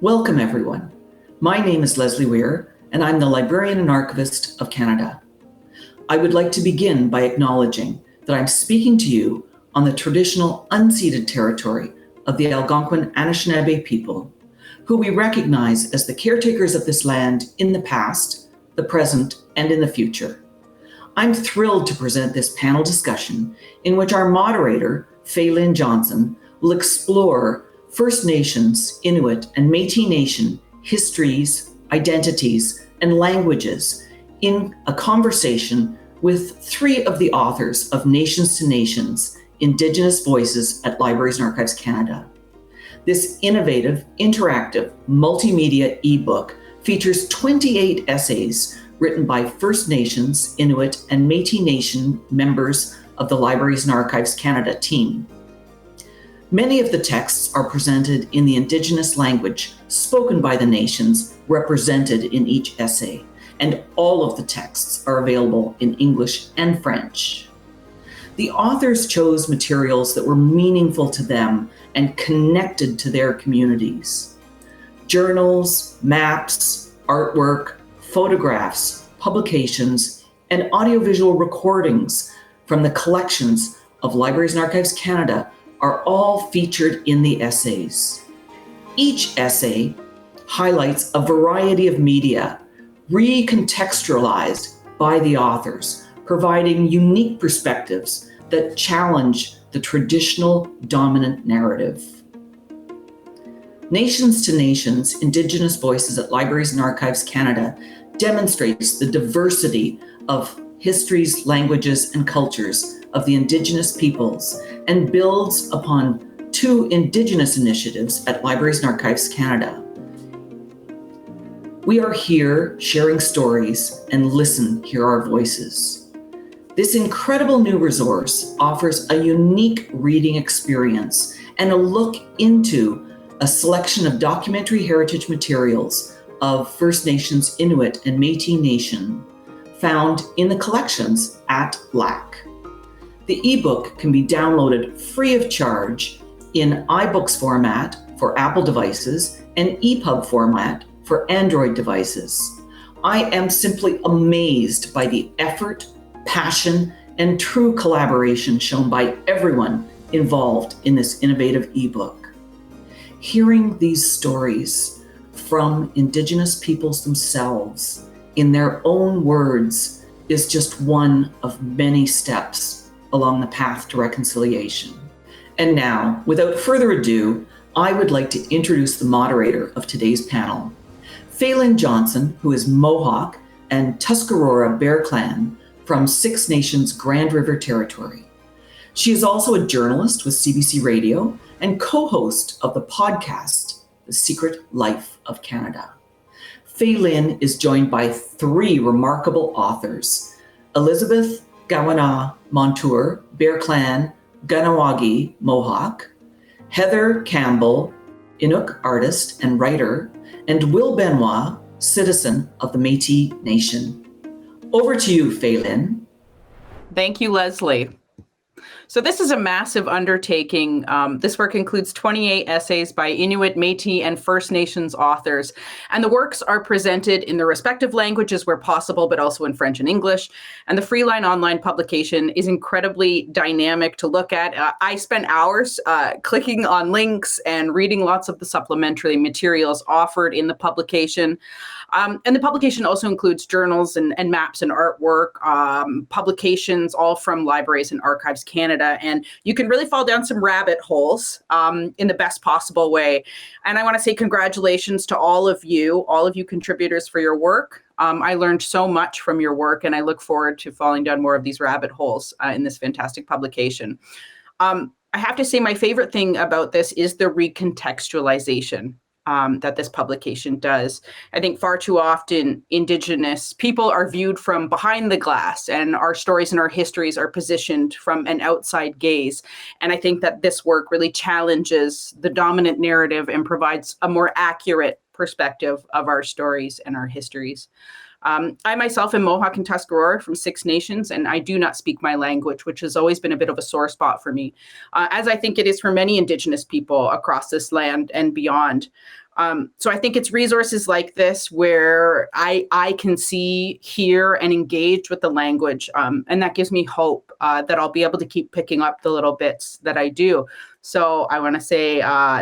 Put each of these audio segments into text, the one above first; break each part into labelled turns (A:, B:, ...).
A: Welcome, everyone. My name is Leslie Weir, and I'm the Librarian and Archivist of Canada. I would like to begin by acknowledging that I'm speaking to you on the traditional unceded territory of the Algonquin Anishinaabe people, who we recognize as the caretakers of this land in the past, the present, and in the future. I'm thrilled to present this panel discussion in which our moderator, Falen Johnson, will explore First Nations, Inuit and Métis Nation histories, identities, and languages in a conversation with three of the authors of Nations to Nations, Indigenous Voices at Libraries and Archives Canada. This innovative, interactive, multimedia ebook features 28 essays written by First Nations, Inuit, and Métis Nation members of the Libraries and Archives Canada team. Many of the texts are presented in the Indigenous language spoken by the nations represented in each essay, and all of the texts are available in English and French. The authors chose materials that were meaningful to them and connected to their communities. Journals, maps, artwork, photographs, publications, and audiovisual recordings from the collections of Libraries and Archives Canada are all featured in the essays. Each essay highlights a variety of media recontextualized by the authors, providing unique perspectives that challenge the traditional dominant narrative. Nations to Nations, Indigenous Voices at Libraries and Archives Canada demonstrates the diversity of histories, languages, and cultures of the Indigenous peoples and builds upon two Indigenous initiatives at Libraries and Archives Canada. We are here sharing stories and listen, hear our voices. This incredible new resource offers a unique reading experience and a look into a selection of documentary heritage materials of First Nations, Inuit, and Métis Nation found in the collections at LAC. The ebook can be downloaded free of charge in iBooks format for Apple devices and EPUB format for Android devices. I am simply amazed by the effort, passion, and true collaboration shown by everyone involved in this innovative ebook. Hearing these stories from Indigenous peoples themselves in their own words is just one of many steps along the path to reconciliation. And now, without further ado, I would like to introduce the moderator of today's panel, Falen Johnson, who is Mohawk and Tuscarora Bear Clan from Six Nations Grand River Territory. She is also a journalist with CBC Radio and co-host of the podcast, The Secret Life of Canada. Falen is joined by three remarkable authors, Elizabeth Kawenaa Montour, Bear Clan, Kahnawake, Mohawk, Heather Campbell, Inuk artist and writer, and Will Benoit, citizen of the Métis Nation. Over to you, Falen.
B: Thank you, Leslie. So this is a massive undertaking. This work includes 28 essays by Inuit, Métis, and First Nations authors. And the works are presented in their respective languages where possible, but also in French and English. And the Freeline online publication is incredibly dynamic to look at. I spent hours clicking on links and reading lots of the supplementary materials offered in the publication. And the publication also includes journals and maps and artwork, publications, all from Libraries and Archives Canada. And you can really fall down some rabbit holes in the best possible way. And I want to say congratulations to all of you contributors for your work. I learned so much from your work, and I look forward to falling down more of these rabbit holes in this fantastic publication. I have to say my favorite thing about this is the recontextualization that this publication does. I think far too often Indigenous people are viewed from behind the glass, and our stories and our histories are positioned from an outside gaze. And I think that this work really challenges the dominant narrative and provides a more accurate perspective of our stories and our histories. I myself am Mohawk and Tuscarora from Six Nations, and I do not speak my language, which has always been a bit of a sore spot for me, as I think it is for many Indigenous people across this land and beyond. So I think it's resources like this where I can see, hear, and engage with the language. And that gives me hope that I'll be able to keep picking up the little bits that I do. So I want to say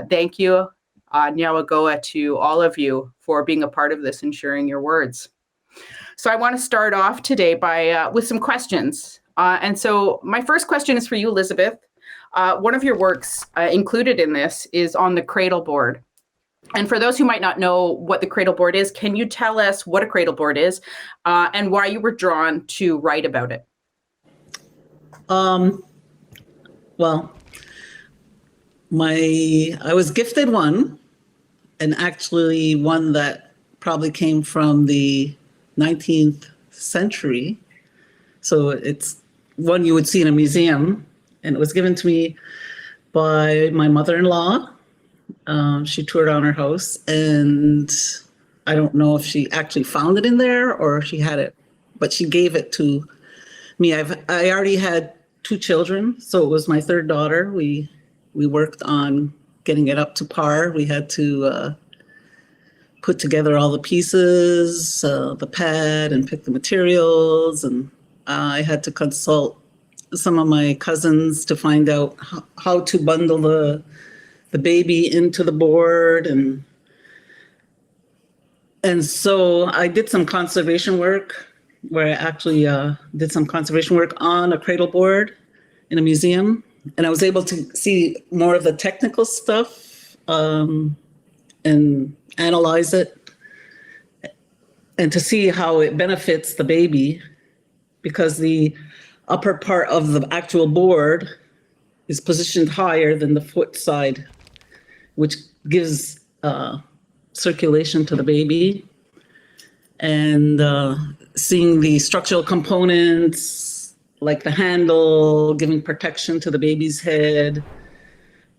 B: thank you, Nyawagoa, to all of you for being a part of this and sharing your words. So I want to start off today with some questions. And so my first question is for you, Elizabeth. One of your works included in this is on the Cradle board. And for those who might not know what the Cradle board is, can you tell us what a Cradle board is and why you were drawn to write about it?
C: Well, I was gifted one, and actually one that probably came from the 19th century. So it's one you would see in a museum, and it was given to me by my mother-in-law. She toured on her house, and I don't know if she actually found it in there or she had it, but she gave it to me. I already had 2 children, so it was my 3rd daughter. We worked on getting it up to par. We had to put together all the pieces, the pad, and pick the materials, and I had to consult some of my cousins to find out how to bundle the baby into the board, and so I did some conservation work where I actually did some conservation work on a cradle board in a museum, and I was able to see more of the technical stuff and analyze it and to see how it benefits the baby, because the upper part of the actual board is positioned higher than the foot side, which gives circulation to the baby. And seeing the structural components, like the handle, giving protection to the baby's head.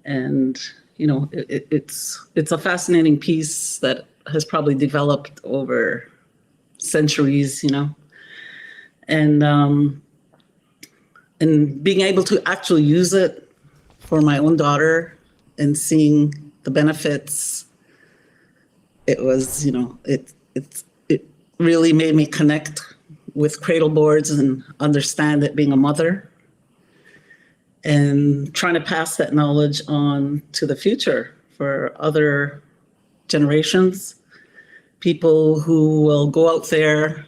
C: And, it's a fascinating piece that has probably developed over centuries, and being able to actually use it for my own daughter and seeing the benefits, it was, it really made me connect with cradle boards and understand it being a mother, and trying to pass that knowledge on to the future for other generations, people who will go out there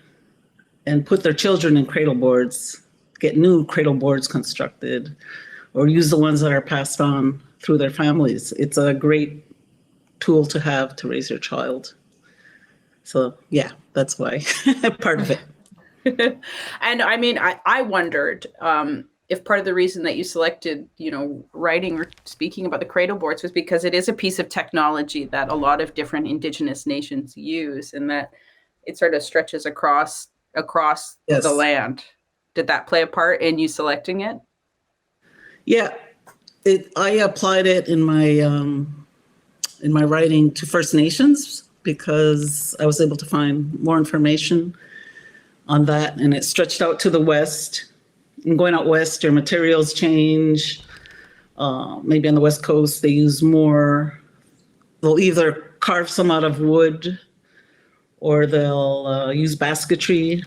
C: and put their children in cradle boards, get new cradle boards constructed, or use the ones that are passed on through their families. It's a great tool to have to raise your child. So yeah, that's why part of it.
B: And I mean, I wondered if part of the reason that you selected, writing or speaking about the cradle boards was because it is a piece of technology that a lot of different Indigenous nations use, and that it sort of stretches across
C: Yes.
B: the land. Did that play a part in you selecting it?
C: Yeah, I applied it in my writing to First Nations because I was able to find more information on that, and it stretched out to the west. And going out west, your materials change. Maybe on the West Coast, they use more. They'll either carve some out of wood, or they'll use basketry.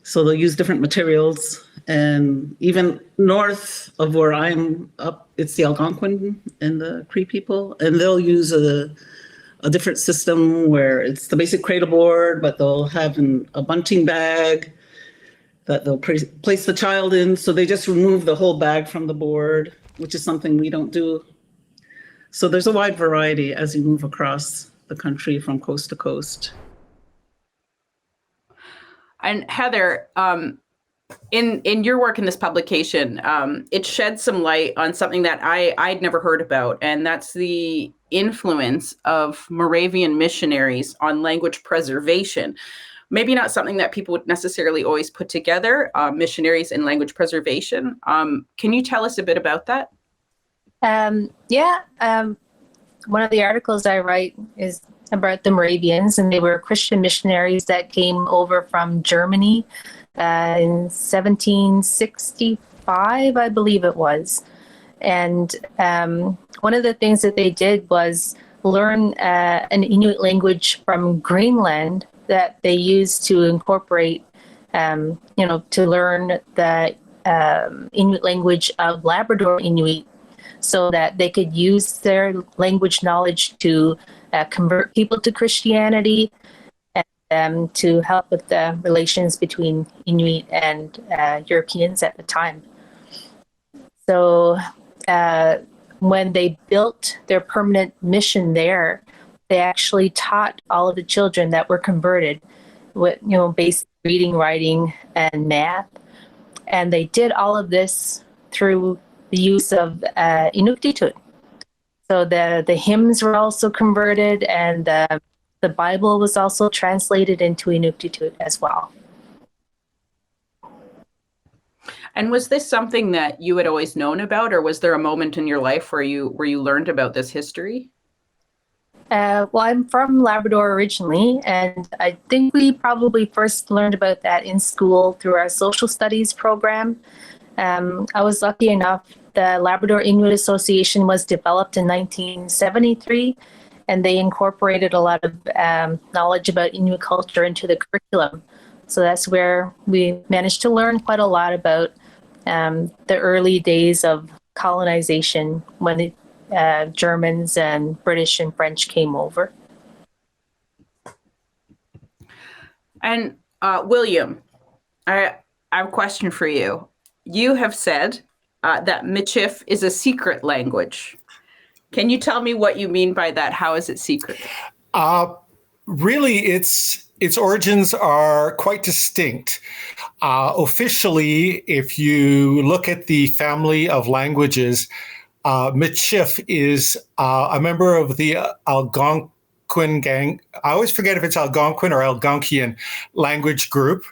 C: So they'll use different materials. And even north of where I'm up, it's the Algonquin and the Cree people, and they'll use a different system where it's the basic cradle board, but they'll have a bunting bag that they'll place the child in. So they just remove the whole bag from the board, which is something we don't do. So there's a wide variety as you move across the country from coast to coast.
B: And Heather, in your work in this publication, it sheds some light on something that I'd never heard about, and that's the influence of Moravian missionaries on language preservation. Maybe not something that people would necessarily always put together, missionaries and language preservation. Can you tell us a bit about that?
D: One of the articles I write is about the Moravians, and they were Christian missionaries that came over from Germany in 1765, I believe it was. And one of the things that they did was learn an Inuit language from Greenland that they use to incorporate, to learn the Inuit language of Labrador Inuit, so that they could use their language knowledge to convert people to Christianity, and to help with the relations between Inuit and Europeans at the time. So when they built their permanent mission there, they actually taught all of the children that were converted with, basic reading, writing, and math. And they did all of this through the use of Inuktitut. So the hymns were also converted, and the Bible was also translated into Inuktitut as well.
B: And was this something that you had always known about, or was there a moment in your life where you learned about this history?
D: Well, I'm from Labrador originally, and I think we probably first learned about that in school through our social studies program. I was lucky enough, the Labrador Inuit Association was developed in 1973, and they incorporated a lot of knowledge about Inuit culture into the curriculum. So that's where we managed to learn quite a lot about the early days of colonization when the Germans and British and French came over.
B: And William, I have a question for you. You have said that Michif is a secret language. Can you tell me what you mean by that? How is it secret?
E: Really, its origins are quite distinct. Officially, if you look at the family of languages, Michif is a member of the Algonquin gang. I always forget if it's Algonquin or Algonquian language group.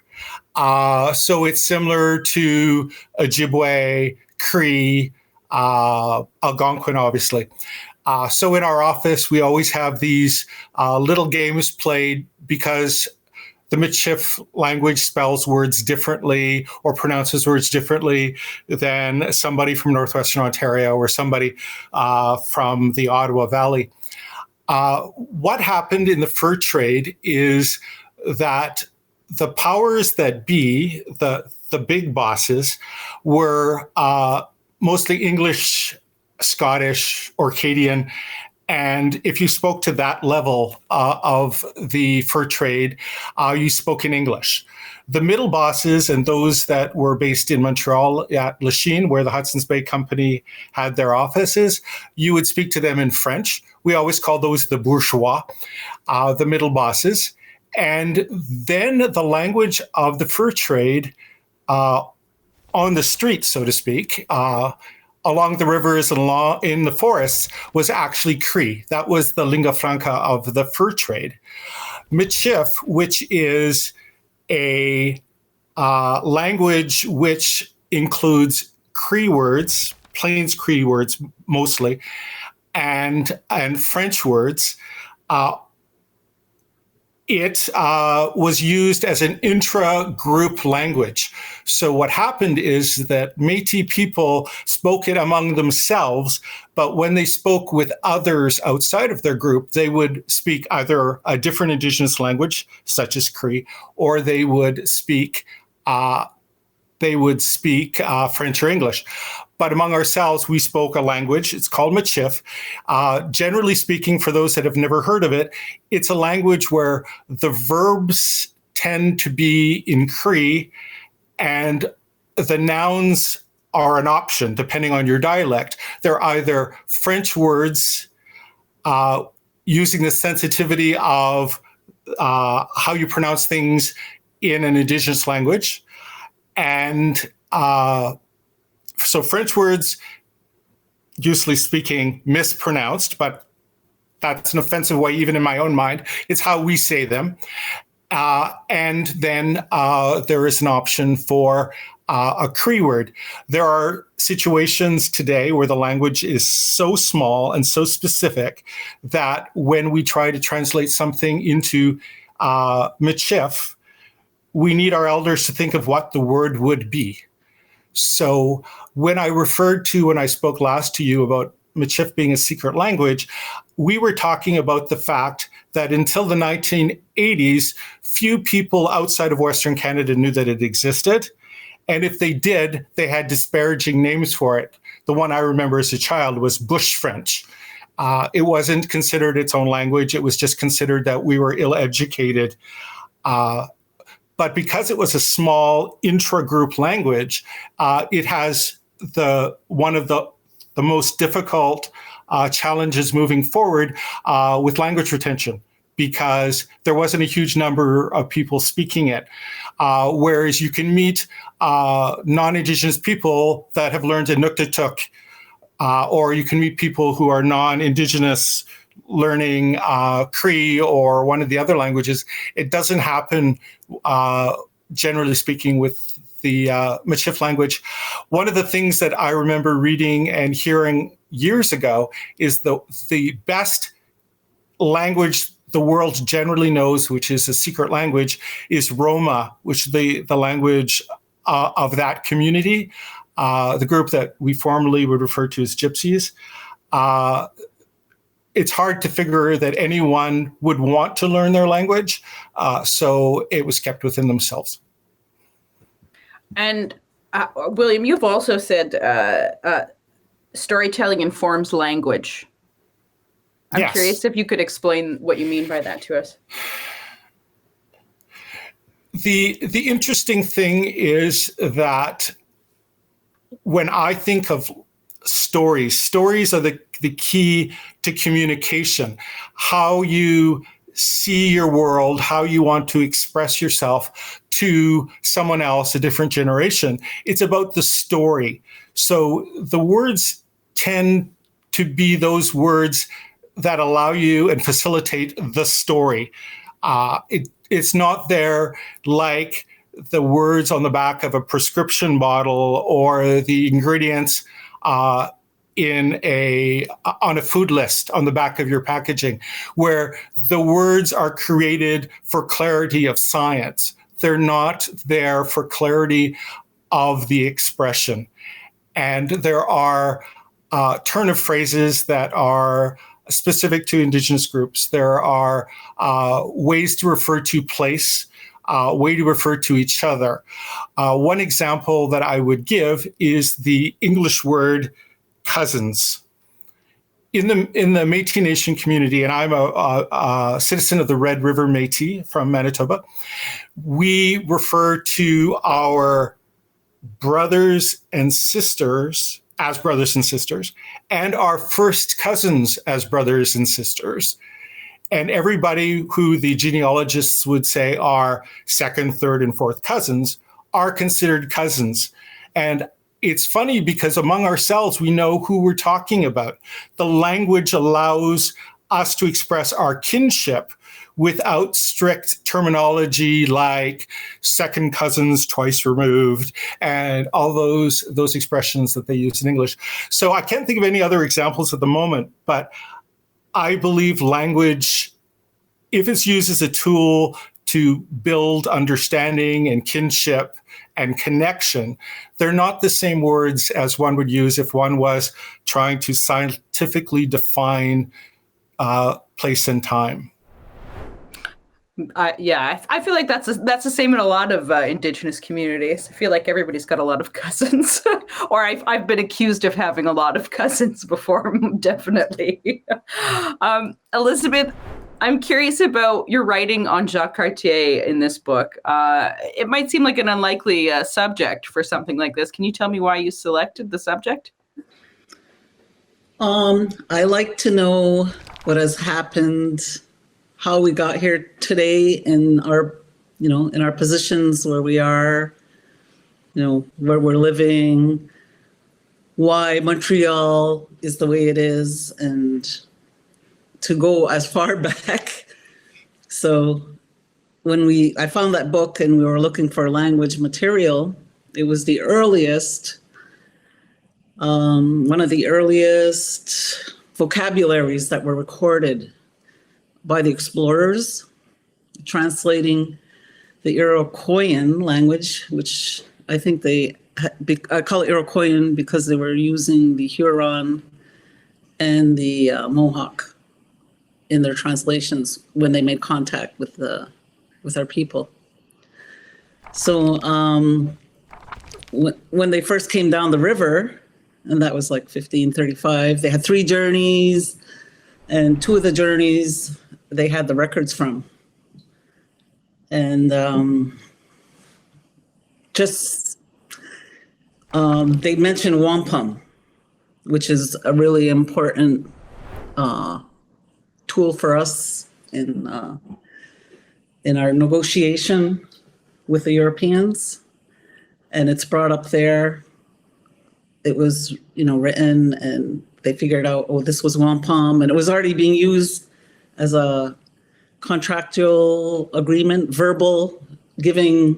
E: So it's similar to Ojibwe, Cree, Algonquin, obviously. So in our office, we always have these little games played because the Michif language spells words differently or pronounces words differently than somebody from Northwestern Ontario or somebody from the Ottawa Valley. What happened in the fur trade is that the powers that be, the big bosses, were mostly English, Scottish, Orcadian, and if you spoke to that level of the fur trade, you spoke in English. The middle bosses and those that were based in Montreal at Lachine, where the Hudson's Bay Company had their offices, you would speak to them in French. We always call those the bourgeois, the middle bosses. And then the language of the fur trade on the streets, so to speak, along the rivers and in the forests, was actually Cree. That was the lingua franca of the fur trade. Michif, which is a language which includes Cree words, Plains Cree words mostly, and French words, it was used as an intra-group language. So what happened is that Métis people spoke it among themselves, but when they spoke with others outside of their group, they would speak either a different Indigenous language, such as Cree, or they would speak French or English. But among ourselves, we spoke a language. It's called Michif. Generally speaking, for those that have never heard of it, it's a language where the verbs tend to be in Cree and the nouns are an option depending on your dialect. They're either French words using the sensitivity of how you pronounce things in an Indigenous language, and so French words, usually speaking, mispronounced, but that's an offensive way, even in my own mind. It's how we say them. And then there is an option for a Cree word. There are situations today where the language is so small and so specific that when we try to translate something into Michif, we need our elders to think of what the word would be. So when I spoke last to you about Michif being a secret language, we were talking about the fact that until the 1980s, few people outside of Western Canada knew that it existed. And if they did, they had disparaging names for it. The one I remember as a child was Bush French. It wasn't considered its own language. It was just considered that we were ill-educated. But because it was a small intra-group language, it has one of the most difficult challenges moving forward with language retention, because there wasn't a huge number of people speaking it. Whereas you can meet non-Indigenous people that have learned Inuktitut, or you can meet people who are non-Indigenous learning Cree or one of the other languages. It doesn't happen, generally speaking, with the Michif language. One of the things that I remember reading and hearing years ago is the best language the world generally knows, which is a secret language, is Roma, which is the language of that community, the group that we formerly would refer to as Gypsies. It's hard to figure that anyone would want to learn their language, so it was kept within themselves.
B: And William, you've also said storytelling informs language. I'm
E: Yes.
B: curious if you could explain what you mean by that to us.
E: The interesting thing is that when I think of stories are the key to communication. How you see your world, how you want to express yourself to someone else, a different generation. It's about the story. So the words tend to be those words that allow you and facilitate the story. It's not there like the words on the back of a prescription bottle or the ingredients on a food list on the back of your packaging, where the words are created for clarity of science. They're not there for clarity of the expression. And there are turn of phrases that are specific to Indigenous groups. There are ways to refer to place, way to refer to each other. One example that I would give is the English word cousins. In the Métis Nation community, and I'm a citizen of the Red River Métis from Manitoba, we refer to our brothers and sisters as brothers and sisters, and our first cousins as brothers and sisters. And everybody who the genealogists would say are second, third, and fourth cousins are considered cousins. And it's funny because among ourselves, we know who we're talking about. The language allows us to express our kinship without strict terminology like second cousins twice removed and all those expressions that they use in English. So I can't think of any other examples at the moment, but I believe language, if it's used as a tool to build understanding and kinship and connection, they're not the same words as one would use if one was trying to scientifically define place and time.
B: Yeah, I feel like that's the same in a lot of Indigenous communities. I feel like everybody's got a lot of cousins, or I've been accused of having a lot of cousins before, definitely. Elizabeth, I'm curious about your writing on Jacques Cartier in this book. It might seem like an unlikely subject for something like this. Can you tell me why you selected the subject?
C: I like to know what has happened, how we got here today in our positions where we are, where we're living, why Montreal is the way it is, and to go as far back. So when I found that book and we were looking for language material, it was the earliest, one of the earliest vocabularies that were recorded by the explorers, translating the Iroquoian language, which I think I call it Iroquoian because they were using the Huron and the Mohawk in their translations when they made contact with our people. So when they first came down the river, and that was like 1535, they had 3 journeys, and 2 of the journeys they had the records from. And they mentioned wampum, which is a really important tool for us in our negotiation with the Europeans. And it's brought up there. It was, written, and they figured out, oh, this was wampum, and it was already being used as a contractual agreement, verbal, giving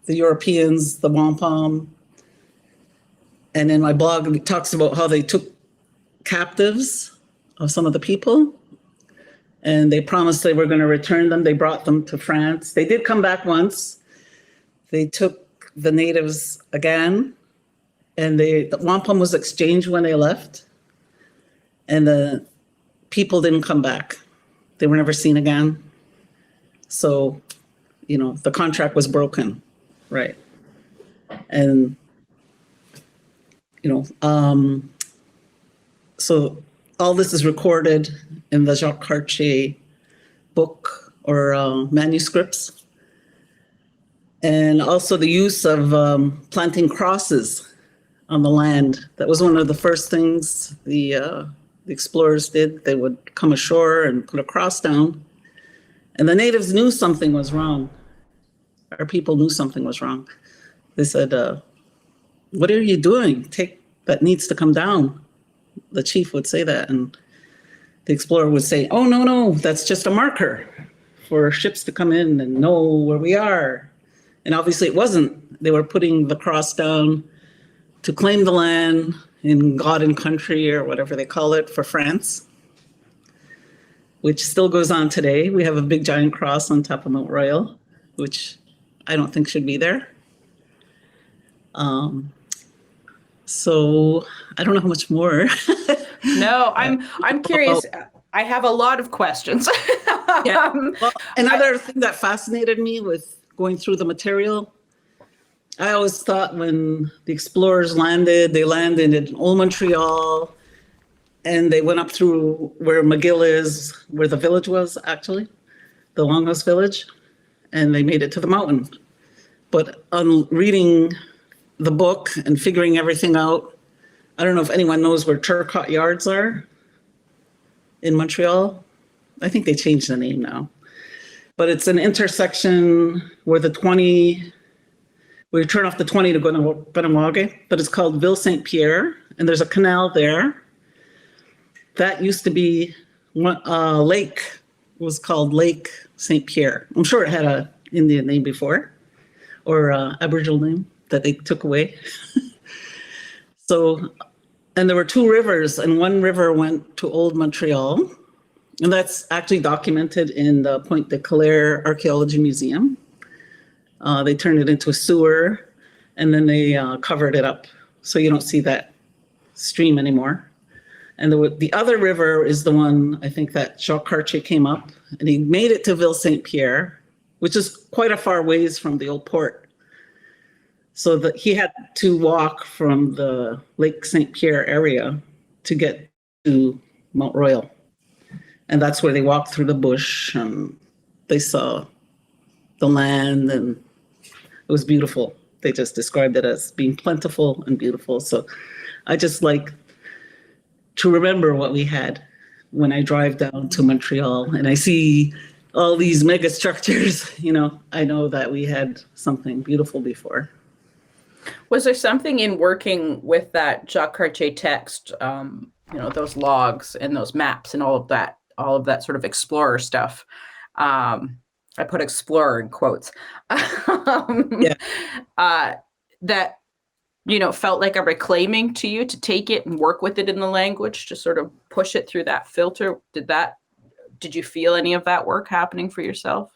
C: the Europeans the wampum. And in my blog, it talks about how they took captives of some of the people, and they promised they were going to return them. They brought them to France. They did come back once. They took the natives again, and the wampum was exchanged when they left, and the people didn't come back. They were never seen again. So, the contract was broken, right? And, so all this is recorded in the Jacques Cartier book or manuscripts. And also the use of planting crosses on the land. That was one of the first things the explorers did. They would come ashore and put a cross down. And the natives knew something was wrong. Our people knew something was wrong. They said, what are you doing? That needs to come down. The chief would say that. And the explorer would say, oh, no, that's just a marker for ships to come in and know where we are. And obviously it wasn't. They were putting the cross down to claim the land in God and country, or whatever they call it, for France, which still goes on today. We have a big giant cross on top of Mount Royal, which I don't think should be there. So I don't know how much more.
B: No, I'm curious. I have a lot of questions.
C: Yeah. Well, another thing that fascinated me with going through the material, I always thought when the explorers landed, they landed in Old Montreal, and they went up through where McGill is, where the village was actually, the Longhouse village, and they made it to the mountain. But on reading the book and figuring everything out, I don't know if anyone knows where Turcotte Yards are in Montreal. I think they changed the name now. But it's an intersection where we turn off the 20 to go to Kahnawake, but it's called Ville Saint-Pierre, and there's a canal there. That used to be a lake. It was called Lake Saint-Pierre. I'm sure it had an Indian name before, or Aboriginal name that they took away. So, and there were 2 rivers, and one river went to Old Montreal, and that's actually documented in the Pointe de Claire Archaeology Museum. They turned it into a sewer, and then they covered it up, so you don't see that stream anymore. And the other river is the one, I think, that Jacques Cartier came up, and he made it to Ville Saint-Pierre, which is quite a far ways from the old port. So that he had to walk from the Lake Saint-Pierre area to get to Mount Royal. And that's where they walked through the bush, and they saw the land, and it was beautiful. They just described it as being plentiful and beautiful. So I just like to remember what we had when I drive down to Montreal and I see all these mega structures. I know that we had something beautiful before.
B: Was there something in working with that Jacques Cartier text, those logs and those maps and all of that sort of explorer stuff? I put explorer in quotes. That felt like a reclaiming to you to take it and work with it in the language, to sort of push it through that filter. Did you feel any of that work happening for yourself?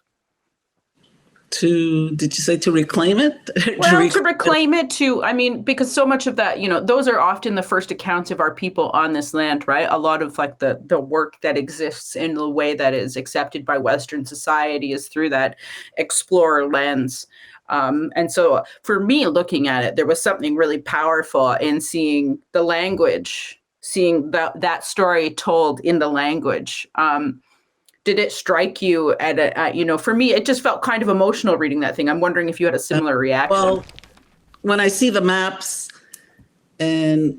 C: did you say to reclaim it?
B: Well, to reclaim it, because so much of that, those are often the first accounts of our people on this land, right? A lot of like the work that exists in the way that is accepted by Western society is through that explorer lens. And so for me, looking at it, there was something really powerful in seeing the language, seeing that story told in the language. Did it strike you for me, it just felt kind of emotional reading that thing. I'm wondering if you had a similar reaction.
C: Well, when I see the maps and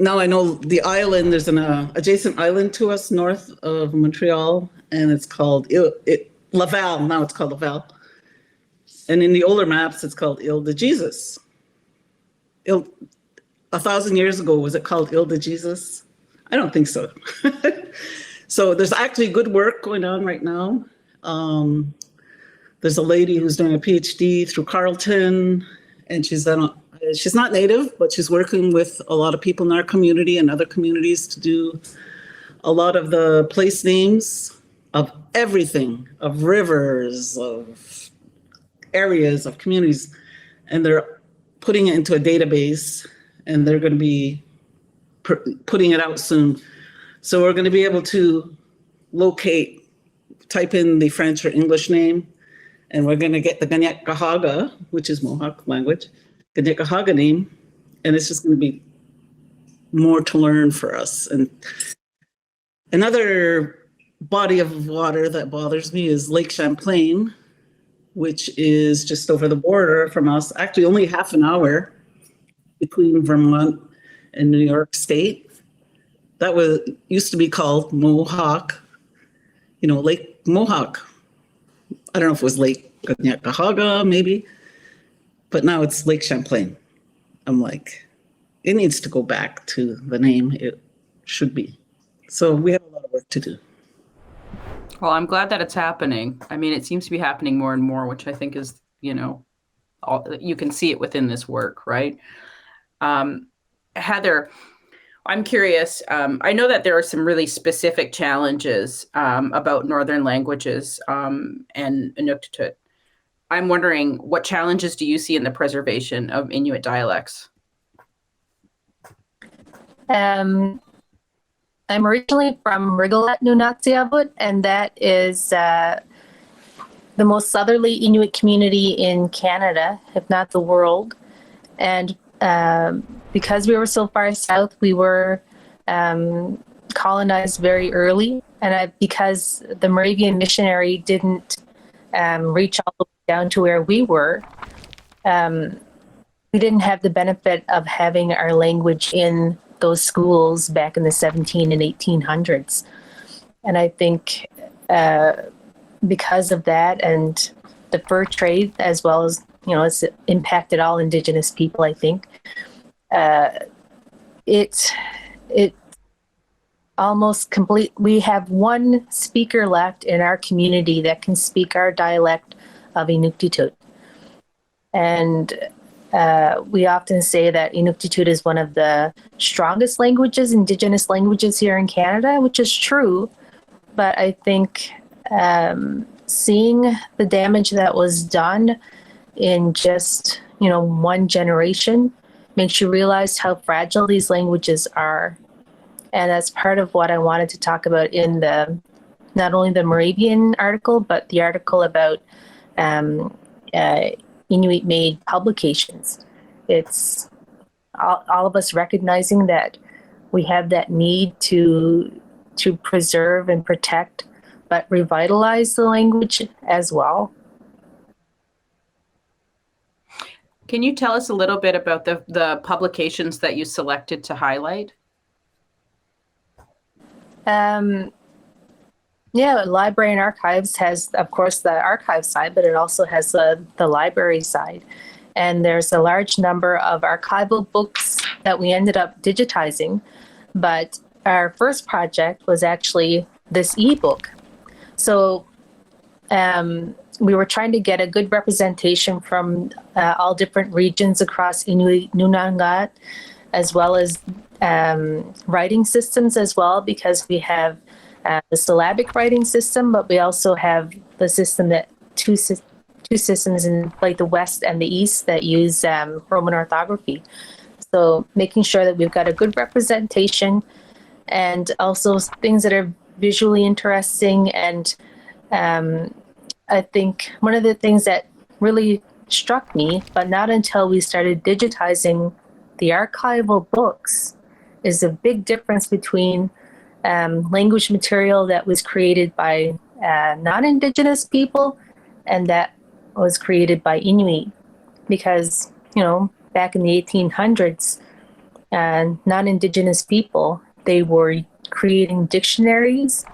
C: now I know the island, there's an adjacent island to us north of Montreal, and it's called Laval. Now it's called Laval. And in the older maps, it's called Ile de Jesus. 1,000 years ago, was it called Ile de Jesus? I don't think so. So there's actually good work going on right now. There's a lady who's doing a PhD through Carleton, and she's not Native, but she's working with a lot of people in our community and other communities to do a lot of the place names of everything, of rivers, of areas, of communities, and they're putting it into a database, and they're going to be putting it out soon. So we're going to be able to type in the French or English name, and we're going to get the Kahnawake, which is Mohawk language, Kahnawake name, and it's just going to be more to learn for us. And another body of water that bothers me is Lake Champlain, which is just over the border from us, actually only half an hour between Vermont and New York State. That used to be called Mohawk, Lake Mohawk. I don't know if it was Lake Kahnawake, maybe, but now it's Lake Champlain. I'm like, it needs to go back to the name it should be. So we have a lot of work to do.
B: Well, I'm glad that it's happening. I mean, it seems to be happening more and more, which I think is, you can see it within this work, right? Heather, I'm curious. I know that there are some really specific challenges about Northern languages and Inuktitut. I'm wondering, what challenges do you see in the preservation of Inuit dialects?
D: I'm originally from Rigolet, Nunatsiavut, and that is the most southerly Inuit community in Canada, if not the world. And because we were so far south, we were colonized very early. And because the Moravian missionary didn't reach all the way down to where we were, we didn't have the benefit of having our language in those schools back in the 17 and 1800s. And I think because of that and the fur trade, as well as, it's impacted all Indigenous people, I think, it almost complete. We have one speaker left in our community that can speak our dialect of Inuktitut. And we often say that Inuktitut is one of the strongest languages, Indigenous languages here in Canada, which is true. But I think seeing the damage that was done in just, one generation makes you realize how fragile these languages are. And that's part of what I wanted to talk about in not only the Moravian article, but the article about Inuit-made publications. It's all of us recognizing that we have that need to preserve and protect, but revitalize the language as well.
B: Can you tell us a little bit about the publications that you selected to highlight? Library and Archives has, of course, the archive side, but it also has the library side. And there's a large number of archival books that we ended up digitizing. But our first project was actually this ebook. So we were trying to get a good representation from all different regions across Inuit Nunangat, as well as writing systems as well, because we have the syllabic writing system, but we also have the system that
D: two systems in like the West and the East that use Roman orthography. So making sure that we've got a good representation and also things that are visually interesting. And I think one of the things that really struck me, but not until we started digitizing the archival books, is a big difference between language material that was created by non-Indigenous people and that was created by Inuit. Because, back in the 1800s, non-Indigenous people, they were creating dictionaries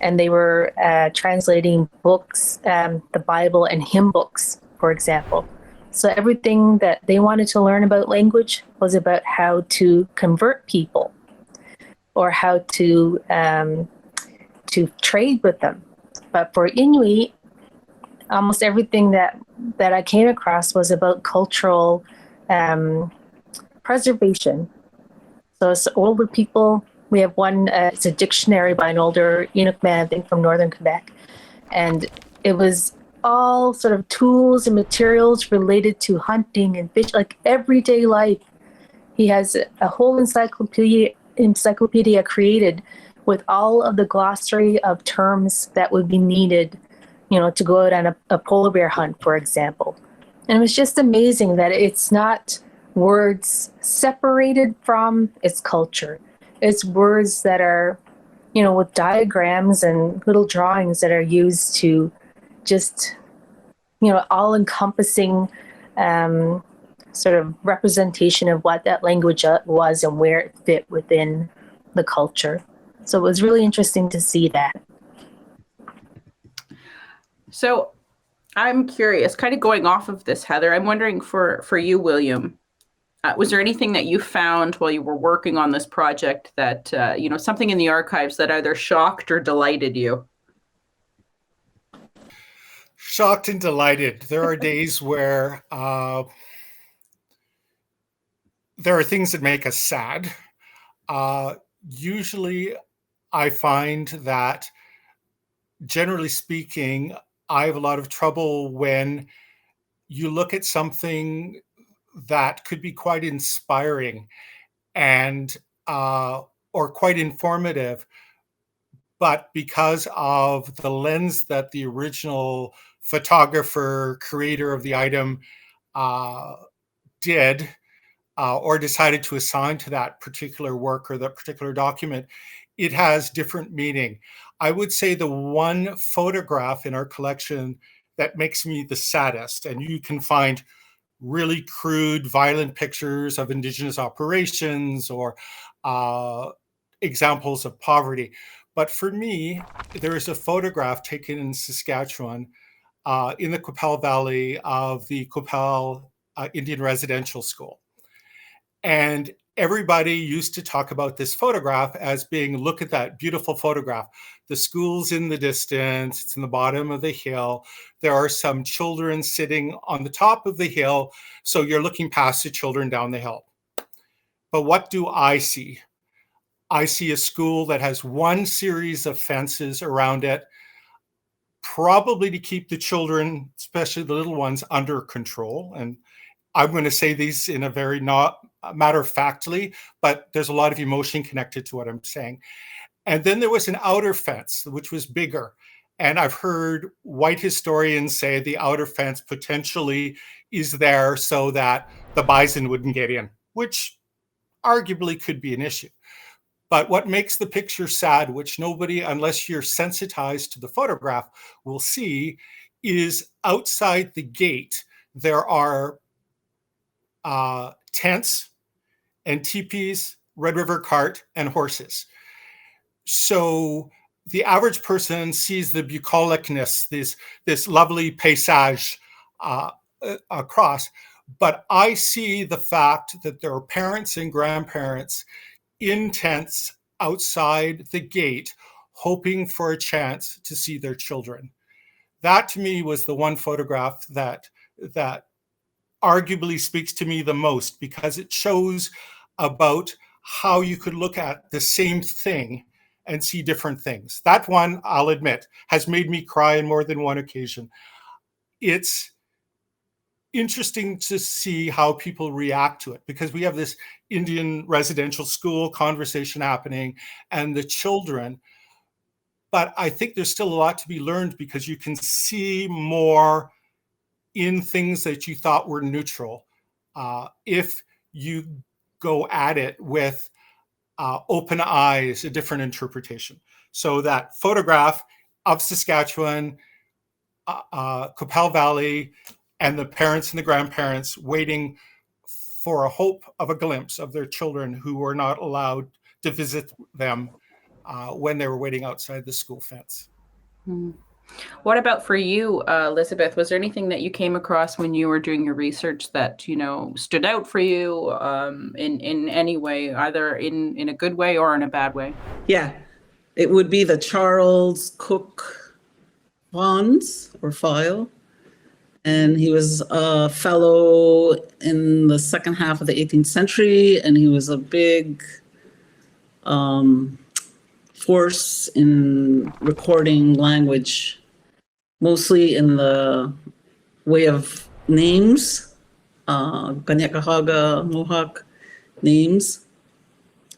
D: and they were translating books, the Bible and hymn books, for example. So everything that they wanted to learn about language was about how to convert people or how to trade with them. But for Inuit, almost everything that I came across was about cultural preservation. So it's older people. We have one, it's a dictionary by an older Inuk man, I think from northern Quebec. And it was all sort of tools and materials related to hunting and fish, like everyday life. He has a whole encyclopedia created with all of the glossary of terms that would be needed, to go out on a polar bear hunt, for example. And it was just amazing that it's not words separated from its culture. It's words that are, with diagrams and little drawings that are used to just, all-encompassing sort of representation of what that language was and where it fit within the culture. So it was really interesting to see that.
B: So I'm curious, kind of going off of this, Heather, I'm wondering for you, William, was there anything that you found while you were working on this project that, something in the archives that either shocked or delighted you?
E: Shocked and delighted. There are days where there are things that make us sad. Usually I find that, generally speaking, I have a lot of trouble when you look at something that could be quite inspiring and or quite informative, but because of the lens that the original photographer, creator of the item did or decided to assign to that particular work or that particular document, it has different meaning. I would say the one photograph in our collection that makes me the saddest, and you can find really crude, violent pictures of Indigenous operations or examples of poverty. But for me, there is a photograph taken in Saskatchewan in the Qu'Appelle Valley of the Qu'Appelle Indian Residential School. And everybody used to talk about this photograph as being, look at that beautiful photograph. The school's in the distance, it's in the bottom of the hill. There are some children sitting on the top of the hill, so you're looking past the children down the hill. But what do I see? I see a school that has one series of fences around it, probably to keep the children, especially the little ones, under control. And I'm going to say these in a very not matter-of-factly, but there's a lot of emotion connected to what I'm saying. And then there was an outer fence, which was bigger. And I've heard white historians say the outer fence potentially is there so that the bison wouldn't get in, which arguably could be an issue. But what makes the picture sad, which nobody, unless you're sensitized to the photograph, will see, is outside the gate, there are tents and teepees, Red River cart, and horses. So the average person sees the bucolicness, this lovely paysage across, but I see the fact that there are parents and grandparents in tents outside the gate, hoping for a chance to see their children. That to me was the one photograph that arguably speaks to me the most, because it shows about how you could look at the same thing and see different things. That one, I'll admit, has made me cry on more than one occasion. it's interesting to see how people react to it, because we have this Indian residential school conversation happening and the children. But I think there's still a lot to be learned, because you can see more in things that you thought were neutral if you go at it with open eyes, a different interpretation. So that photograph of Saskatchewan, Qu'Appelle Valley, and the parents and the grandparents waiting for a hope of a glimpse of their children who were not allowed to visit them when they were waiting outside the school fence.
B: Mm. What about for you, Elizabeth? Was there anything that you came across when you were doing your research that, stood out for you in any way, either in a good way or in a bad way?
C: Yeah, it would be the Charles Cook Bonds or file. And he was a fellow in the second half of the 18th century, and he was a big force in recording language, mostly in the way of names, Kahnawake, Mohawk names.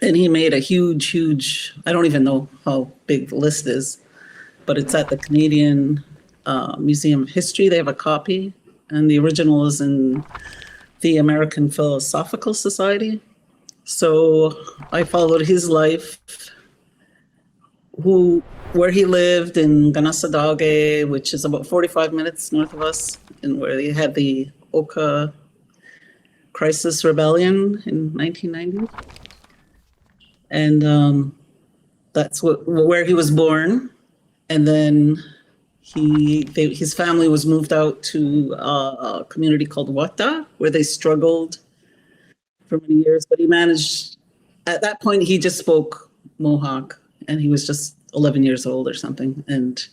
C: And he made a huge, I don't even know how big the list is, but it's at the Canadian Museum of History. They have a copy, and the original is in the American Philosophical Society. So I followed his life, where he lived in Ganassadage, which is about 45 minutes north of us, and where they had the Oka Crisis Rebellion in 1990. And that's where he was born. And then his family was moved out to a community called Wata, where they struggled for many years. But he managed, at that point, he just spoke Mohawk, and he was just 11 years old or something. And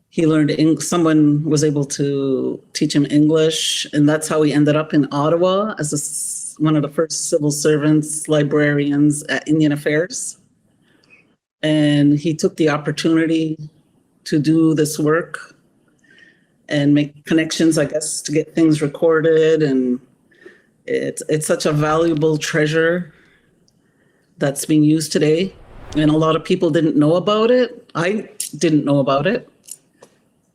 C: he learned, someone was able to teach him English. And that's how he ended up in Ottawa as one of the first civil servants, librarians at Indian Affairs. And he took the opportunity to do this work and make connections, I guess, to get things recorded. And it's such a valuable treasure that's being used today. And a lot of people didn't know about it. I didn't know about it.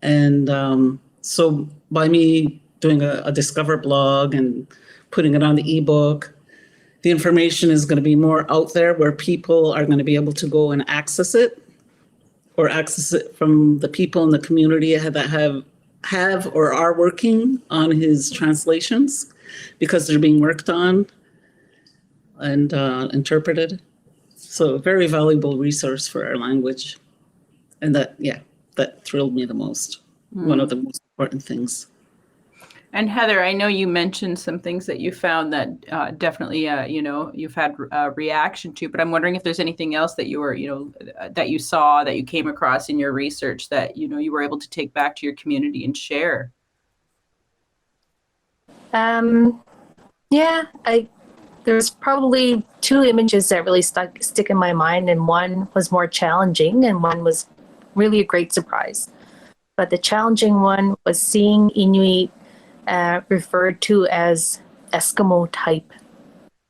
C: And so by me doing a Discover blog and putting it on the ebook, the information is going to be more out there where people are going to be able to go and access it, or access it from the people in the community that have or are working on his translations, because they're being worked on and interpreted. So a very valuable resource for our language. And that thrilled me the most. One of the most important things.
B: And Heather, I know you mentioned some things that you found that definitely, you've had a reaction to, but I'm wondering if there's anything else that you were, that you saw, that you came across in your research that, you were able to take back to your community and share.
D: There's probably two images that really stick in my mind, and one was more challenging and one was really a great surprise. But the challenging one was seeing Inuit referred to as Eskimo type,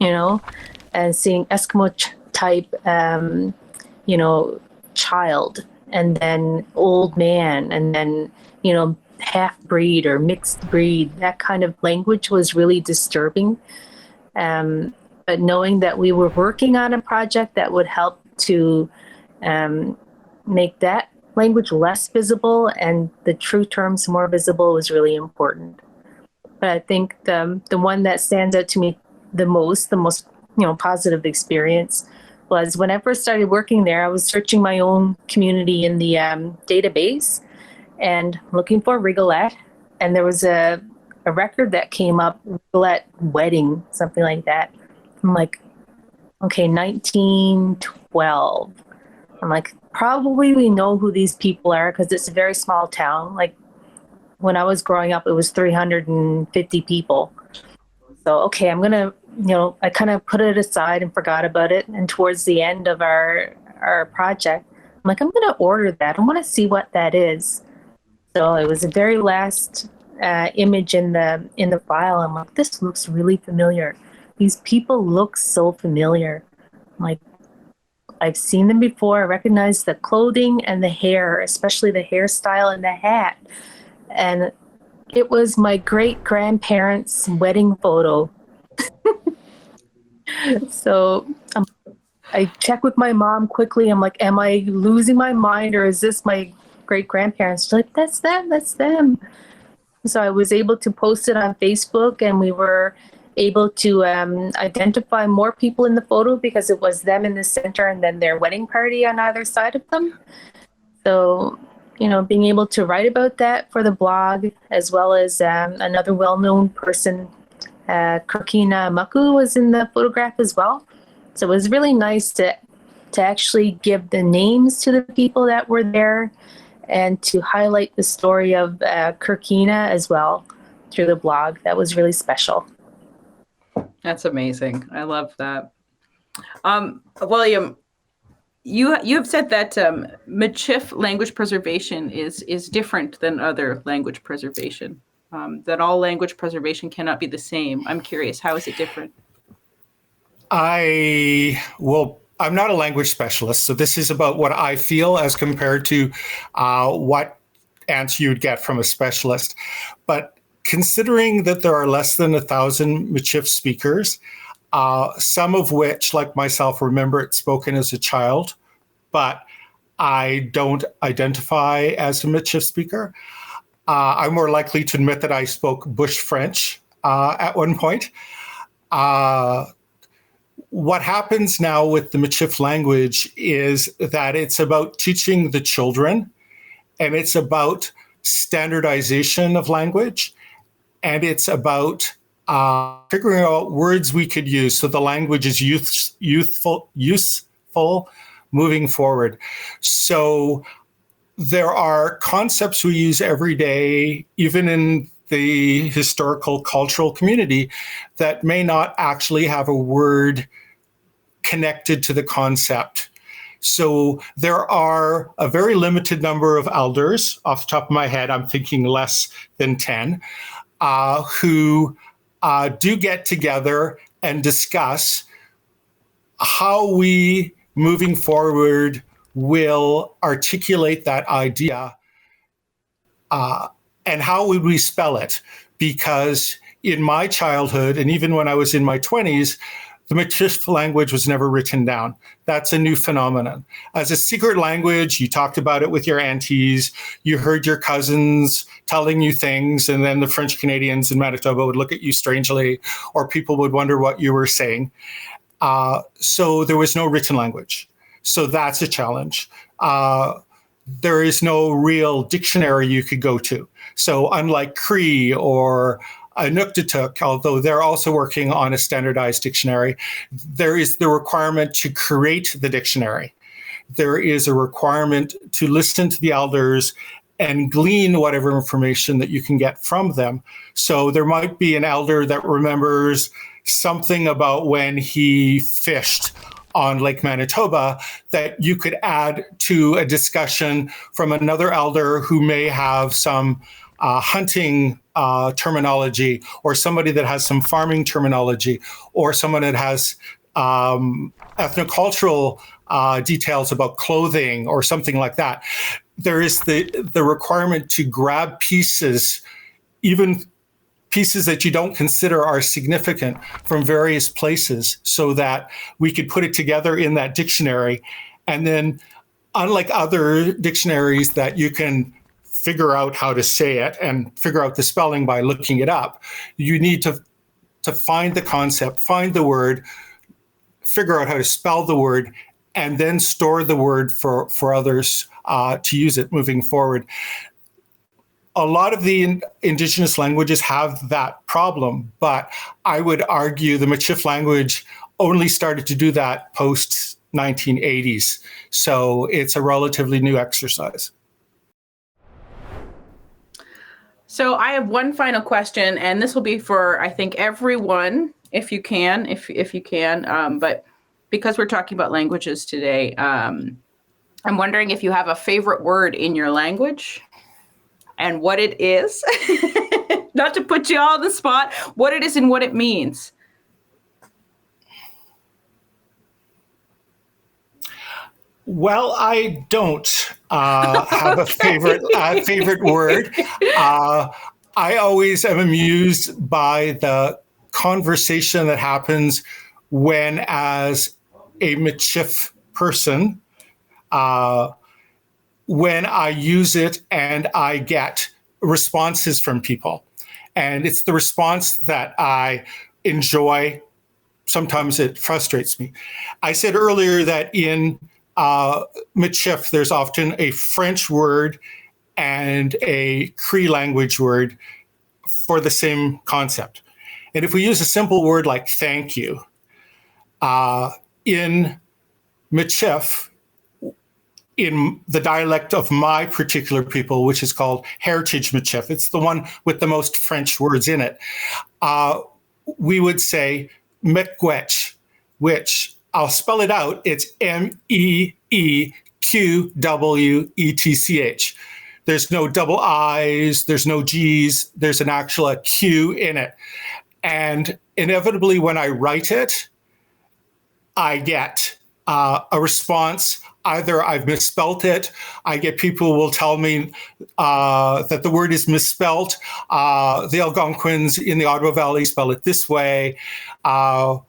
D: and seeing Eskimo type, child, and then old man, and then, half breed or mixed breed. That kind of language was really disturbing. But knowing that we were working on a project that would help to make that language less visible and the true terms more visible was really important. But I think the one that stands out to me the most positive experience was when I first started working there. I was searching my own community in the database and looking for Rigolette, and there was a record that came up, Rigolette wedding, something like that. I'm like, okay, 1912. I'm like, probably we know who these people are because it's a very small town. Like when I was growing up, it was 350 people. So, okay, I'm going to, I kind of put it aside and forgot about it. And towards the end of our project, I'm like, I'm going to order that. I want to see what that is. So it was the very last image in the file. I'm like, this looks really familiar. These people look so familiar. I'm like, I've seen them before. I recognize the clothing and the hair, especially the hairstyle and the hat. And it was my great grandparents' wedding photo. So I check with my mom quickly. I'm like, am I losing my mind, or is this my great grandparents? She's like, that's them, that's them. So I was able to post it on Facebook, and we were able to identify more people in the photo because it was them in the center and then their wedding party on either side of them. So, being able to write about that for the blog, as well as another well-known person, Kawenaa Montour, was in the photograph as well. So it was really nice to actually give the names to the people that were there and to highlight the story of Kawenaa as well through the blog. That was really special.
B: That's amazing. I love that. William, you have said that Michif language preservation is different than other language preservation, that all language preservation cannot be the same. I'm curious, how is it different?
E: I'm not a language specialist, so this is about what I feel as compared to what answer you'd get from a specialist. But considering that there are less than 1,000 Michif speakers, some of which, like myself, remember it spoken as a child, but I don't identify as a Michif speaker, I'm more likely to admit that I spoke Bush French at one point. What happens now with the Michif language is that it's about teaching the children, and it's about standardization of language, and it's about figuring out words we could use so the language is useful moving forward. So there are concepts we use every day, even in the historical cultural community, that may not actually have a word connected to the concept. So there are a very limited number of elders, off the top of my head, I'm thinking less than 10, who do get together and discuss how we, moving forward, will articulate that idea and how would we spell it? Because in my childhood, and even when I was in my 20s, the Michif language was never written down. That's a new phenomenon. As a secret language, you talked about it with your aunties, you heard your cousins telling you things, and then the French Canadians in Manitoba would look at you strangely, or people would wonder what you were saying. So there was no written language. So that's a challenge. There is no real dictionary you could go to. So unlike Cree or Inuk, although they're also working on a standardized dictionary, there is the requirement to create the dictionary. There is a requirement to listen to the elders and glean whatever information that you can get from them. So there might be an elder that remembers something about when he fished on Lake Manitoba that you could add to a discussion from another elder who may have some hunting terminology, or somebody that has some farming terminology, or someone that has ethnocultural details about clothing or something like that. There is the requirement to grab pieces, even pieces that you don't consider are significant, from various places so that we could put it together in that dictionary. And then, unlike other dictionaries that you can figure out how to say it and figure out the spelling by looking it up, you need to find the concept, find the word, figure out how to spell the word, and then store the word for others to use it moving forward. A lot of the Indigenous languages have that problem, but I would argue the Michif language only started to do that post-1980s. So it's a relatively new exercise.
B: So I have one final question, and this will be for, I think, everyone, if you can. But because we're talking about languages today, I'm wondering if you have a favorite word in your language. and what it is? Not to put you all on the spot, what it is and what it means.
E: Well, I don't have a favorite word. I always am amused by the conversation that happens when, as a Michif person, when I use it and I get responses from people. And it's the response that I enjoy. Sometimes it frustrates me. I said earlier that in Michif, there's often a French word and a Cree language word for the same concept. And if we use a simple word like thank you, in Michif, in the dialect of my particular people, which is called Heritage Michif, it's the one with the most French words in it, we would say metquetch, which I'll spell it out. It's MEEQWETCH. There's no double I's, there's no G's, there's an actual Q in it. And inevitably, when I write it, I get a response. Either I've misspelt it, I get people who will tell me that the word is misspelt. The Algonquins in the Ottawa Valley spell it this way. I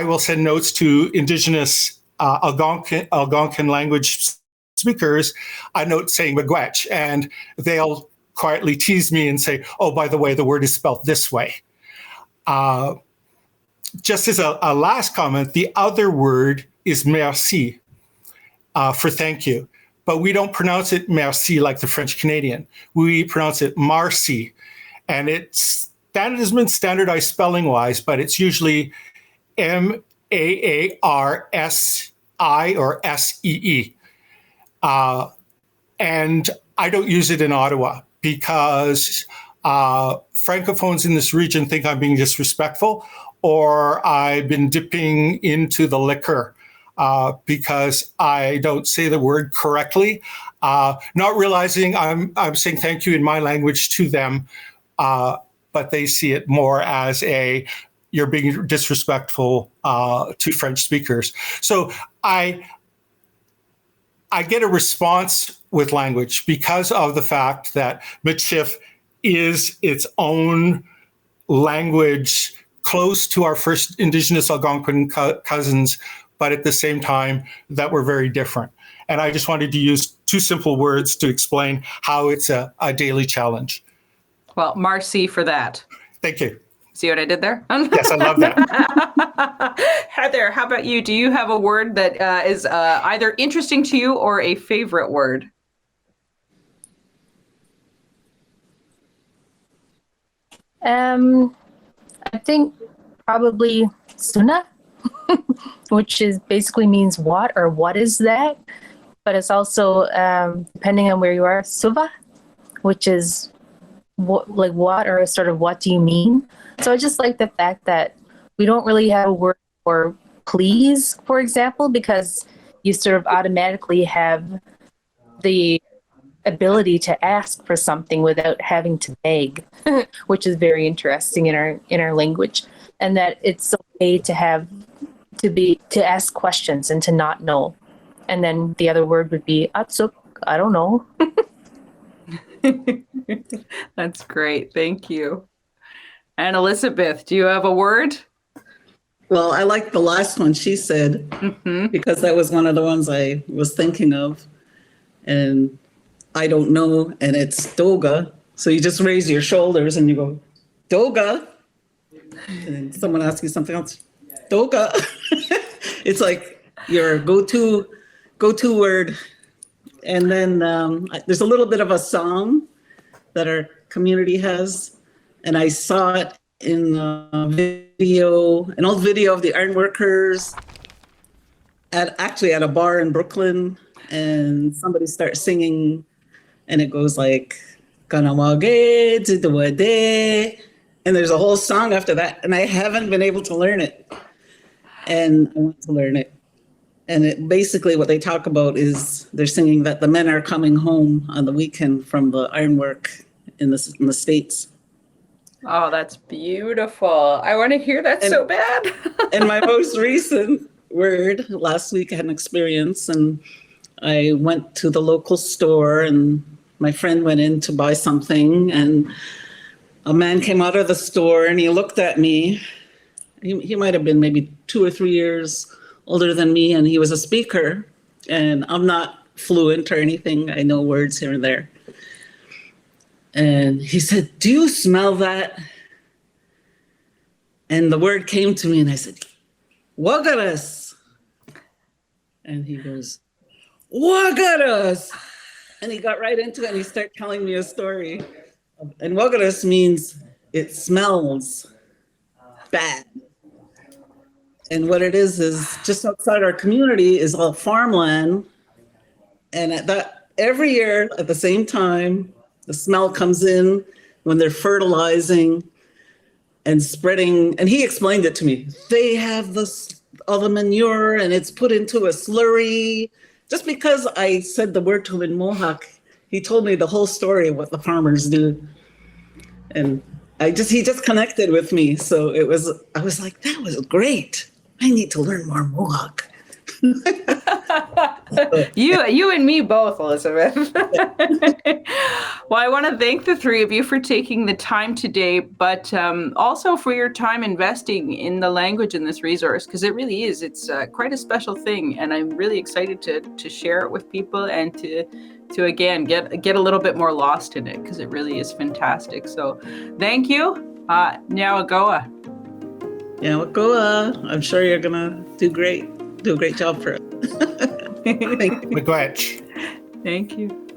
E: will send notes to Indigenous Algonquin language speakers, a note saying Miigwech, and they'll quietly tease me and say, oh, by the way, the word is spelled this way. Just as a last comment, the other word is merci, for thank you. But we don't pronounce it merci like the French Canadian. We pronounce it marcy. And it has been standardized spelling-wise, but it's usually MAARSI or SEE. And I don't use it in Ottawa because Francophones in this region think I'm being disrespectful, or I've been dipping into the liquor because I don't say the word correctly, not realizing I'm saying thank you in my language to them, but they see it more as you're being disrespectful to French speakers. So I get a response with language because of the fact that Michif is its own language close to our first Indigenous Algonquin cousins, but at the same time that we're very different. And I just wanted to use two simple words to explain how it's a daily challenge.
B: Well, merci for that.
E: Thank you.
B: See what I did there?
E: Yes, I love that.
B: Heather, how about you? Do you have a word that is either interesting to you or a favorite word?
D: I think probably suna, which basically means what or what is that? But it's also, depending on where you are, suva, which is what or sort of what do you mean? So I just like the fact that we don't really have a word for please, for example, because you sort of automatically have the ability to ask for something without having to beg, which is very interesting in our language, and that it's okay to ask questions and to not know. And then the other word would be atsuk, I don't know.
B: That's great. Thank you. And Elizabeth, do you have a word?
C: Well, I like the last one she said, because that was one of the ones I was thinking of. And I don't know, and it's doga. So you just raise your shoulders and you go, doga. And then someone asks you something else, doga. It's like your go-to word. And then there's a little bit of a song that our community has. And I saw it in an old video of the ironworkers at a bar in Brooklyn. And somebody starts singing, and it goes like, Kahnawake, Tidawade. And there's a whole song after that. And I haven't been able to learn it. And I want to learn it. And basically what they talk about is they're singing that the men are coming home on the weekend from the ironwork in the States.
B: Oh, that's beautiful. I want to hear that so bad.
C: And my most recent word, last week I had an experience, and I went to the local store, and my friend went in to buy something, and a man came out of the store and he looked at me. He might have been maybe 2 or 3 years older than me, and he was a speaker, and I'm not fluent or anything. I know words here and there. And he said, "Do you smell that?" And the word came to me, and I said, "Wagaras." And he goes, "Wagaras." And he got right into it, and he started telling me a story. And Wagaras means it smells bad. And what it is just outside our community is all farmland. And at that, every year at the same time, the smell comes in when they're fertilizing and spreading. And he explained it to me. They have all the manure, and it's put into a slurry. Just because I said the word to him in Mohawk, he told me the whole story of what the farmers do. And he just connected with me. So I was like, that was great. I need to learn more Mohawk.
B: You and me both, Elizabeth. Well, I want to thank the three of you for taking the time today, but also for your time investing in the language in this resource, because it really is. It's quite a special thing, and I'm really excited to share it with people and to again get a little bit more lost in it, because it really is fantastic. So thank you. Nyawagoa.
C: Nyawagoa. I'm sure you're gonna do great. Do a great job for it.
E: Miigwech.
B: Thank you.